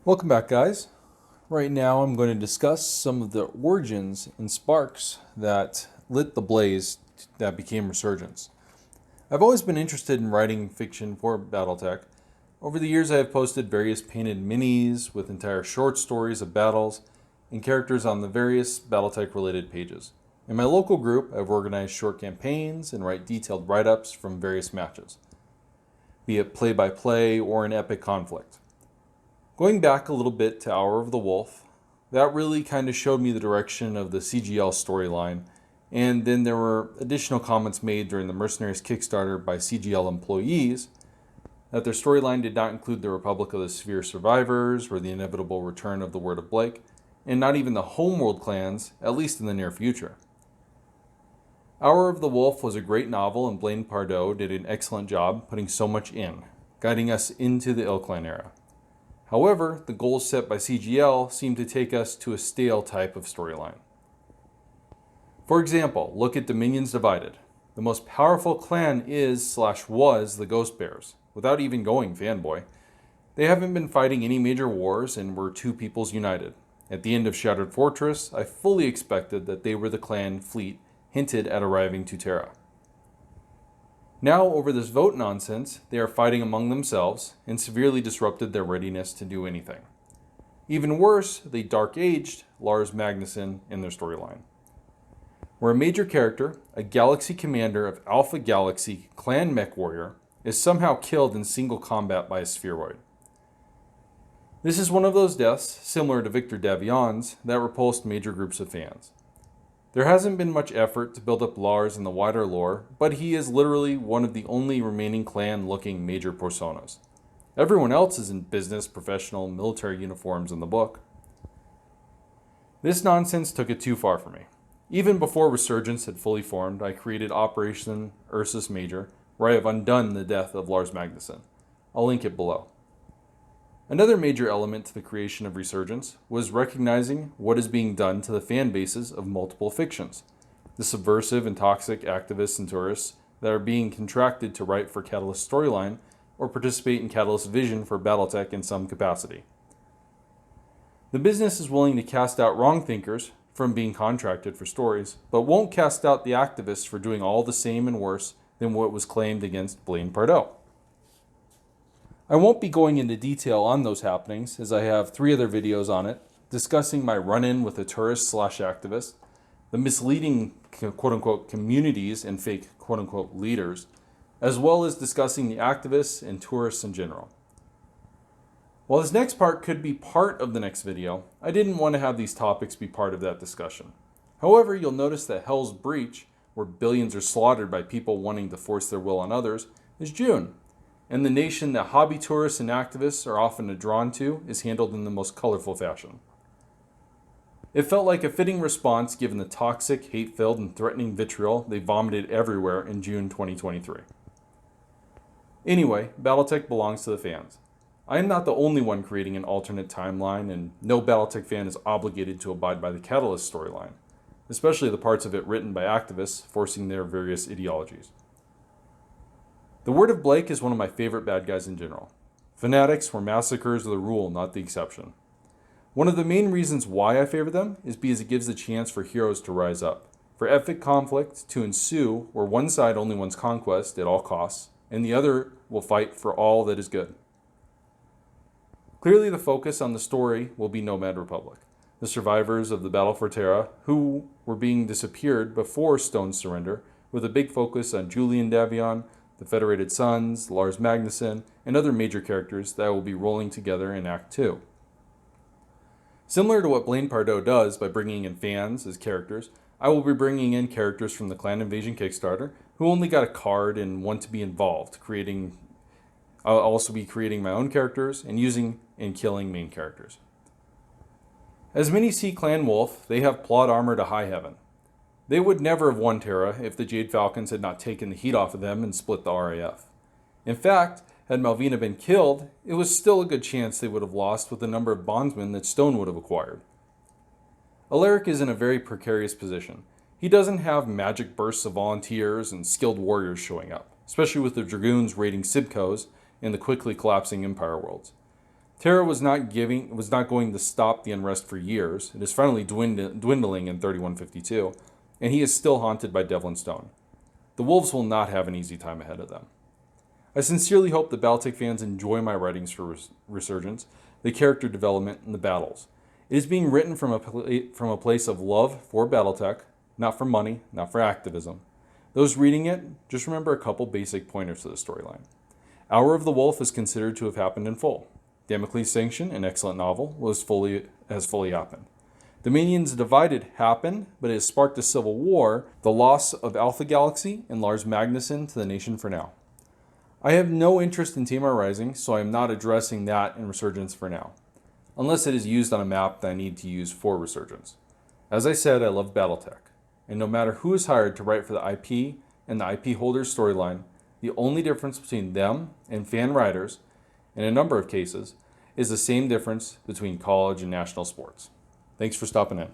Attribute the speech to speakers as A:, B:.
A: Welcome back, guys. Right now I'm going to discuss some of the origins and sparks that lit the blaze that became Resurgence. I've always been interested in writing fiction for Battletech. Over the years I have posted various painted minis with entire short stories of battles and characters on the various Battletech related pages. In my local group I've organized short campaigns and write detailed write-ups from various matches, be it play-by-play or an epic conflict. Going back a little bit to Hour of the Wolf, that really kind of showed me the direction of the CGL storyline, and then there were additional comments made during the Mercenaries Kickstarter by CGL employees that their storyline did not include the Republic of the Sphere survivors or the inevitable return of the Word of Blake, and not even the Homeworld clans, at least in the near future. Hour of the Wolf was a great novel, and Blaine Pardoe did an excellent job putting so much in, guiding us into the Ilklan era. However, the goals set by CGL seem to take us to a stale type of storyline. For example, look at Dominions Divided. The most powerful clan is/was the Ghost Bears, without even going fanboy. They haven't been fighting any major wars and were two peoples united. At the end of Shattered Fortress, I fully expected that they were the clan fleet hinted at arriving to Terra. Now, over this vote nonsense, they are fighting among themselves and severely disrupted their readiness to do anything. Even worse, they dark-aged Lars Magnuson in their storyline, where a major character, a galaxy commander of Alpha Galaxy Clan Mechwarrior, is somehow killed in single combat by a spheroid. This is one of those deaths, similar to Victor Davion's, that repulsed major groups of fans. There hasn't been much effort to build up Lars in the wider lore, but he is literally one of the only remaining clan-looking major personas. Everyone else is in business, professional, military uniforms in the book. This nonsense took it too far for me. Even before Resurgence had fully formed, I created Operation Ursus Major, where I have undone the death of Lars Magnuson. I'll link it below. Another major element to the creation of Resurgence was recognizing what is being done to the fan bases of multiple fictions, the subversive and toxic activists and tourists that are being contracted to write for Catalyst storyline or participate in Catalyst vision for Battletech in some capacity. The business is willing to cast out wrong thinkers from being contracted for stories, but won't cast out the activists for doing all the same and worse than what was claimed against Blaine Pardoe. I won't be going into detail on those happenings, as I have 3 other videos on it, discussing my run-in with a tourist/activist, the misleading quote-unquote communities and fake quote-unquote leaders, as well as discussing the activists and tourists in general. While this next part could be part of the next video, I didn't want to have these topics be part of that discussion. However, you'll notice that Hell's Breach, where billions are slaughtered by people wanting to force their will on others, is June. And the nation that hobby tourists and activists are often drawn to is handled in the most colorful fashion. It felt like a fitting response given the toxic, hate-filled, and threatening vitriol they vomited everywhere in June 2023. Anyway, Battletech belongs to the fans. I am not the only one creating an alternate timeline, and no Battletech fan is obligated to abide by the Catalyst storyline, especially the parts of it written by activists forcing their various ideologies. The Word of Blake is one of my favorite bad guys in general. Fanatics, where massacres are the rule, not the exception. One of the main reasons why I favor them is because it gives the chance for heroes to rise up, for epic conflict to ensue where one side only wants conquest at all costs, and the other will fight for all that is good. Clearly the focus on the story will be Nomad Republic, the survivors of the Battle for Terra, who were being disappeared before Stone's surrender, with a big focus on Julian Davion, the Federated Sons, Lars Magnuson, and other major characters that will be rolling together in Act 2. Similar to what Blaine Pardoe does by bringing in fans as characters, I will be bringing in characters from the Clan Invasion Kickstarter who only got a card and want to be involved. I'll also be creating my own characters and using and killing main characters. As many see Clan Wolf, they have plot armor to high heaven. They would never have won Terra if the Jade Falcons had not taken the heat off of them and split the RAF. In fact, had Malvina been killed, it was still a good chance they would have lost with the number of bondsmen that Stone would have acquired. Alaric is in a very precarious position. He doesn't have magic bursts of volunteers and skilled warriors showing up, especially with the Dragoons raiding Sibcos and the quickly collapsing Empire worlds. Terra was not going to stop the unrest for years. It is finally dwindling in 3152, and he is still haunted by Devlin Stone. The Wolves will not have an easy time ahead of them. I sincerely hope the Battletech fans enjoy my writings for Resurgence, the character development, and the battles. It is being written from a place of love for Battletech, not for money, not for activism. Those reading it, just remember a couple basic pointers to the storyline. Hour of the Wolf is considered to have happened in full. Damocles' Sanction, an excellent novel, has fully happened. Dominions Divided happened, but it has sparked a civil war, the loss of Alpha Galaxy and Lars Magnuson to the nation for now. I have no interest in Tamar Rising, so I am not addressing that in Resurgence for now, unless it is used on a map that I need to use for Resurgence. As I said, I love Battletech, and no matter who is hired to write for the IP and the IP holder's storyline, the only difference between them and fan writers, in a number of cases, is the same difference between college and national sports. Thanks for stopping in.